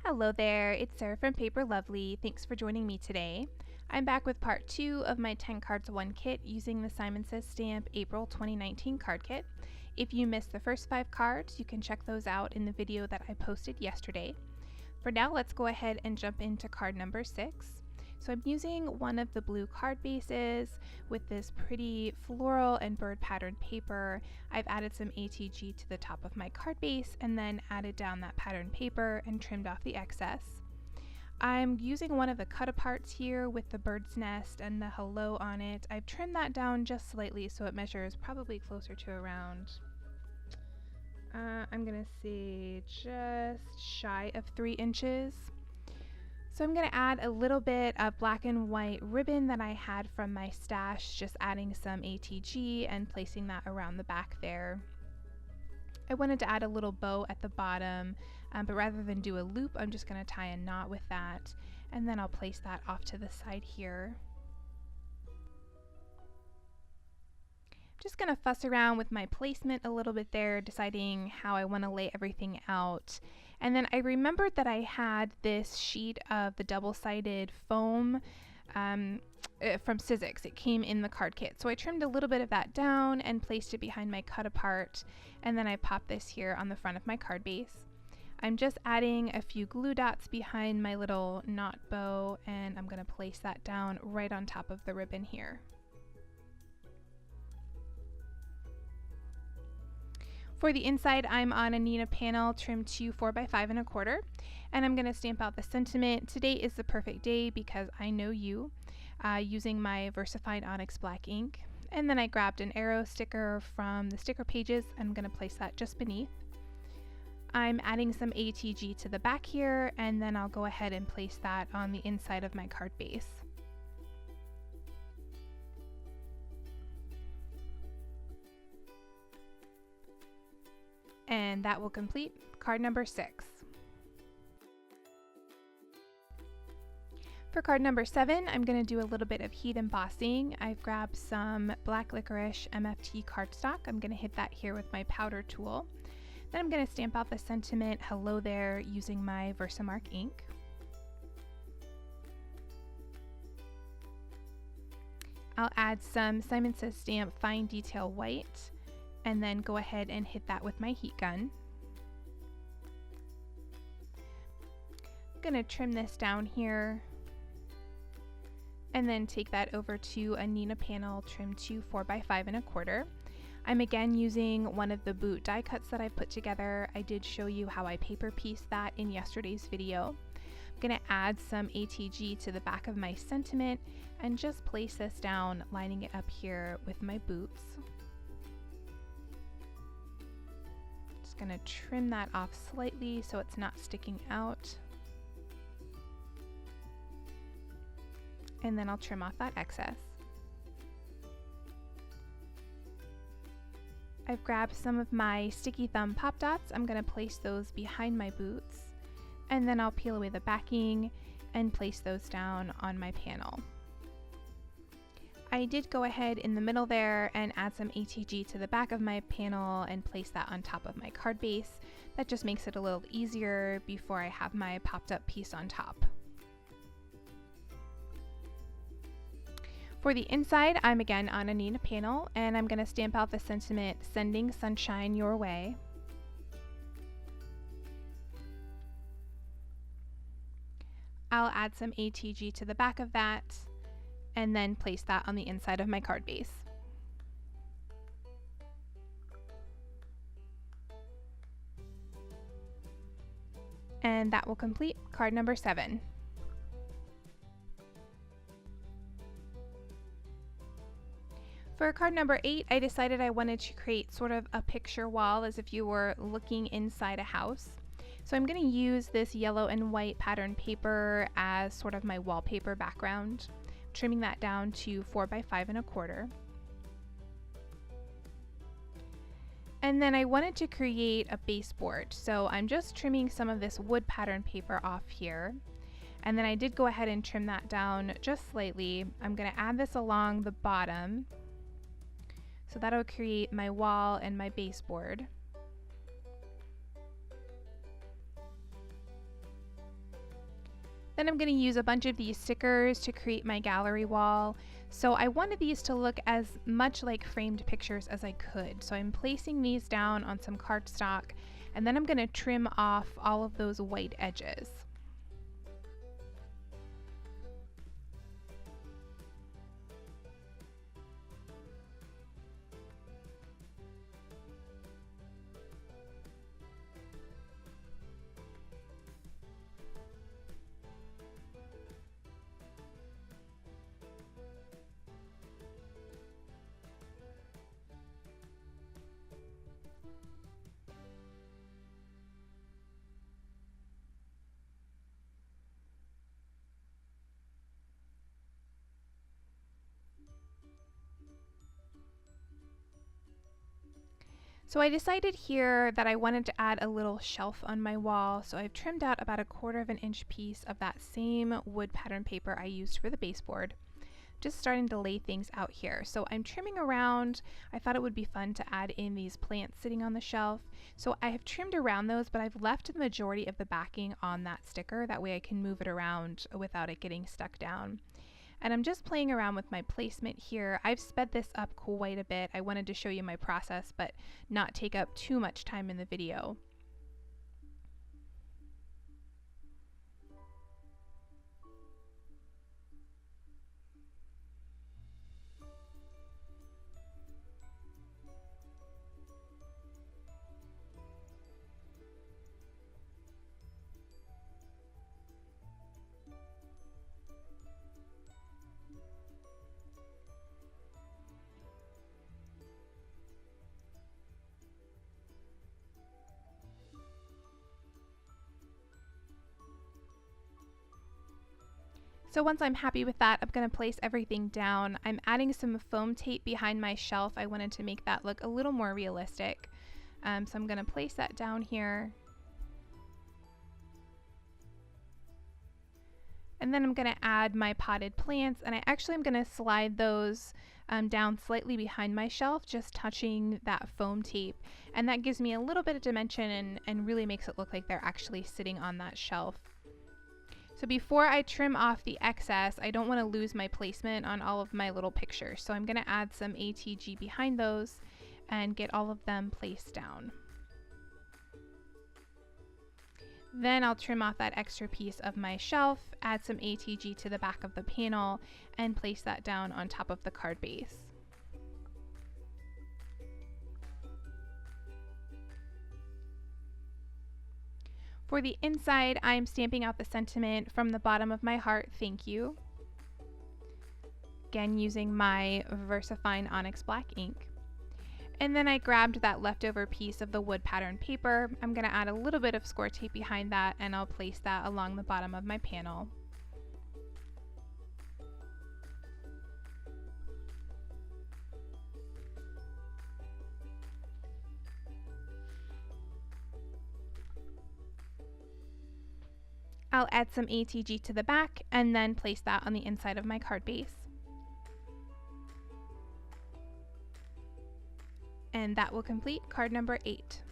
Hello there, it's Sarah from Paper Lovely. Thanks for joining me today. I'm back with part 2 of my 10 cards 1 kit using the Simon Says Stamp April 2019 card kit. If you missed the first 5 cards, you can check those out in the video that I posted yesterday. For now, let's go ahead and jump into card number 6. So I'm using one of the blue card bases with this pretty floral and bird patterned paper. I've added some ATG to the top of my card base and then added down that patterned paper and trimmed off the excess. I'm using one of the cut aparts here with the bird's nest and the hello on it. I've trimmed that down just slightly so it measures probably closer to around, I'm gonna say just shy of 3 inches. So I'm going to add a little bit of black and white ribbon that I had from my stash, just adding some ATG and placing that around the back there. I wanted to add a little bow at the bottom, but rather than do a loop, I'm just going to tie a knot with that, and then I'll place that off to the side here. Just going to fuss around with my placement a little bit there, deciding how I want to lay everything out. And then I remembered that I had this sheet of the double-sided foam from Sizzix. It came in the card kit. So I trimmed a little bit of that down and placed it behind my cut apart. And then I popped this here on the front of my card base. I'm just adding a few glue dots behind my little knot bow, and I'm going to place that down right on top of the ribbon here. For the inside, I'm on a Neenah panel trimmed to 4x5 1/4, and I'm going to stamp out the sentiment. Today is the perfect day because I know you, using my Versified Onyx Black ink. And then I grabbed an arrow sticker from the sticker pages. I'm going to place that just beneath. I'm adding some ATG to the back here, and then I'll go ahead and place that on the inside of my card base. And that will complete card number 6. For card number 7, I'm going to do a little bit of heat embossing. I've grabbed some black licorice MFT cardstock. I'm going to hit that here with my powder tool. Then I'm going to stamp out the sentiment "Hello there" using my Versamark ink. I'll add some Simon Says Stamp Fine Detail White, and then go ahead and hit that with my heat gun. I'm going to trim this down here and then take that over to a Neenah panel trimmed to 4x5 1/4. I'm again using one of the boot die cuts that I put together. I did show you how I paper pieced that in yesterday's video. I'm going to add some ATG to the back of my sentiment and just place this down, lining it up here with my boots. Going to trim that off slightly so it's not sticking out, and then I'll trim off that excess. I've grabbed some of my sticky thumb pop dots. I'm going to place those behind my boots, and then I'll peel away the backing and place those down on my panel. I did go ahead in the middle there and add some ATG to the back of my panel and place that on top of my card base. That just makes it a little easier before I have my popped up piece on top. For the inside, I'm again on a Neenah panel, and I'm going to stamp out the sentiment "Sending sunshine your way." I'll add some ATG to the back of that, and then place that on the inside of my card base. And that will complete card number 7. For card number 8, I decided I wanted to create sort of a picture wall as if you were looking inside a house. So I'm going to use this yellow and white pattern paper as sort of my wallpaper background. Trimming that down to 4x5 1/4. And then I wanted to create a baseboard, so I'm just trimming some of this wood pattern paper off here. And then I did go ahead and trim that down just slightly. I'm going to add this along the bottom, so that'll create my wall and my baseboard. Then I'm going to use a bunch of these stickers to create my gallery wall. So I wanted these to look as much like framed pictures as I could. So I'm placing these down on some cardstock, and then I'm going to trim off all of those white edges. So I decided here that I wanted to add a little shelf on my wall, so I've trimmed out about 1/4 of an inch piece of that same wood pattern paper I used for the baseboard. Just starting to lay things out here. So I'm trimming around. I thought it would be fun to add in these plants sitting on the shelf. So I have trimmed around those, but I've left the majority of the backing on that sticker. That way I can move it around without it getting stuck down. And I'm just playing around with my placement here. I've sped this up quite a bit. I wanted to show you my process, but not take up too much time in the video. So once I'm happy with that, I'm going to place everything down. I'm adding some foam tape behind my shelf. I wanted to make that look a little more realistic. So I'm going to place that down here. And then I'm going to add my potted plants, and I actually am going to slide those down slightly behind my shelf, just touching that foam tape. And that gives me a little bit of dimension and really makes it look like they're actually sitting on that shelf. So before I trim off the excess, I don't want to lose my placement on all of my little pictures. So I'm going to add some ATG behind those and get all of them placed down. Then I'll trim off that extra piece of my shelf, add some ATG to the back of the panel, and place that down on top of the card base. For the inside, I'm stamping out the sentiment from the bottom of my heart, thank you. Again, using my VersaFine Onyx Black ink. And then I grabbed that leftover piece of the wood pattern paper. I'm going to add a little bit of Scor-Tape behind that, and I'll place that along the bottom of my panel. I'll add some ATG to the back and then place that on the inside of my card base. And that will complete card number 8.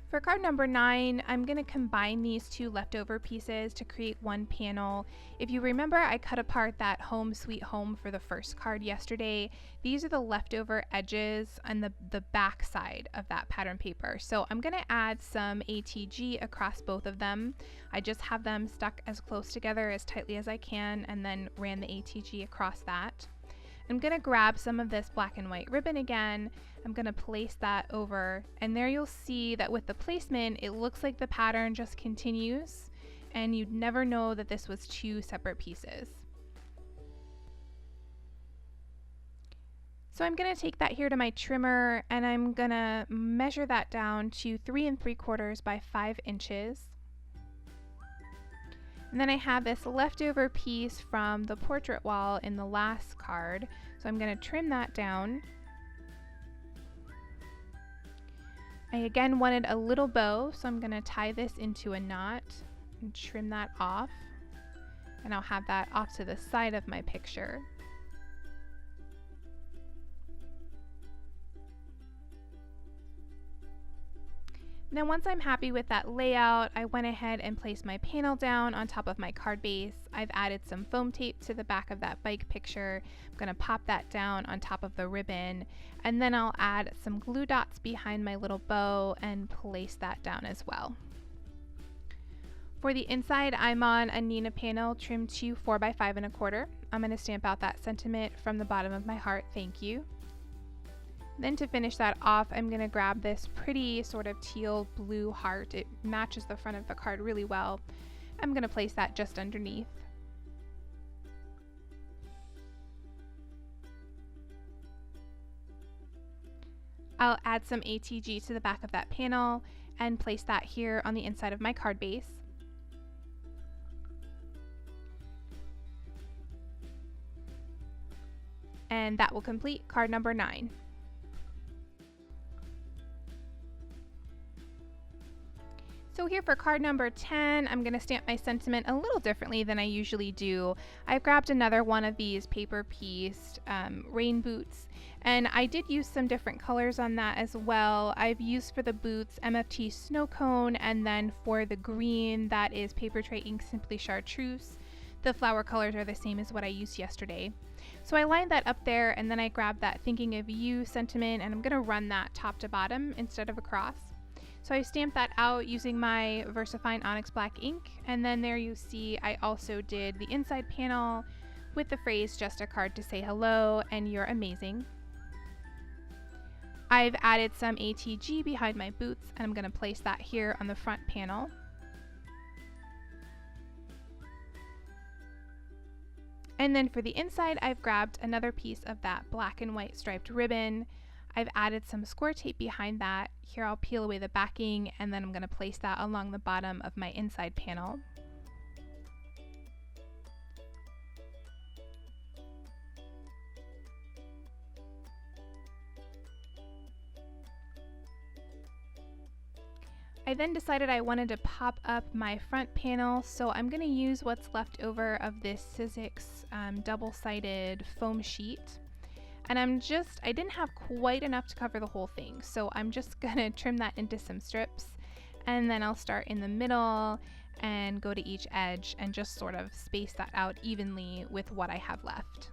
For card number 9, I'm going to combine these two leftover pieces to create one panel. If you remember, I cut apart that Home Sweet Home for the first card yesterday. These are the leftover edges on the back side of that pattern paper. So I'm going to add some ATG across both of them. I just have them stuck as close together as tightly as I can and then ran the ATG across that. I'm going to grab some of this black and white ribbon again. I'm going to place that over, and there you'll see that with the placement it looks like the pattern just continues and you'd never know that this was two separate pieces. So I'm going to take that here to my trimmer and I'm going to measure that down to 3 3/4 by 5 inches. And then I have this leftover piece from the portrait wall in the last card. So I'm going to trim that down. I again wanted a little bow, so I'm going to tie this into a knot and trim that off. And I'll have that off to the side of my picture. Now once I'm happy with that layout, I went ahead and placed my panel down on top of my card base. I've added some foam tape to the back of that bike picture. I'm going to pop that down on top of the ribbon, and then I'll add some glue dots behind my little bow and place that down as well. For the inside, I'm on a Nina panel trimmed to 4x5 1/4. I'm going to stamp out that sentiment from the bottom of my heart, thank you. Then to finish that off, I'm going to grab this pretty sort of teal blue heart. It matches the front of the card really well. I'm going to place that just underneath. I'll add some ATG to the back of that panel and place that here on the inside of my card base. And that will complete card number 9. So here for card number 10, I'm going to stamp my sentiment a little differently than I usually do. I've grabbed another one of these paper pieced rain boots, and I did use some different colors on that as well. I've used for the boots MFT Snow Cone, and then for the green that is Paper Tray Ink Simply Chartreuse. The flower colors are the same as what I used yesterday. So I lined that up there, and then I grabbed that Thinking of You sentiment, and I'm going to run that top to bottom instead of across. So I stamped that out using my VersaFine Onyx Black ink, and then there you see I also did the inside panel with the phrase "Just a card to say hello and you're amazing." I've added some ATG behind my boots, and I'm going to place that here on the front panel. And then for the inside, I've grabbed another piece of that black and white striped ribbon. I've added some Scor-Tape behind that. Here I'll peel away the backing, and then I'm going to place that along the bottom of my inside panel. I then decided I wanted to pop up my front panel, so I'm going to use what's left over of this Sizzix double-sided foam sheet. And I didn't have quite enough to cover the whole thing, so I'm just gonna trim that into some strips, and then I'll start in the middle and go to each edge and just sort of space that out evenly with what I have left.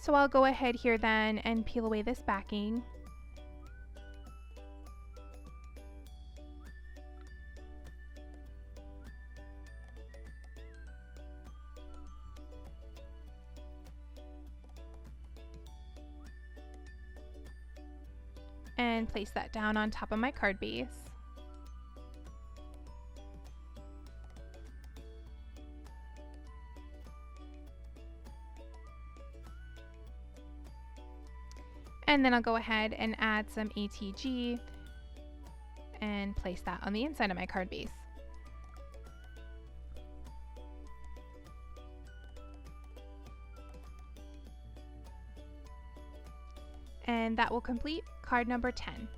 So I'll go ahead here then and peel away this backing. And place that down on top of my card base. And then I'll go ahead and add some ATG and place that on the inside of my card base. And that will complete card number 10.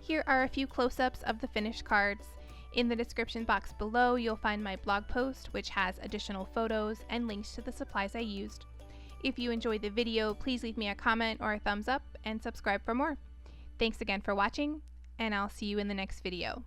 Here are a few close-ups of the finished cards. In the description box below, you'll find my blog post, which has additional photos and links to the supplies I used. If you enjoyed the video, please leave me a comment or a thumbs up and subscribe for more. Thanks again for watching, and I'll see you in the next video.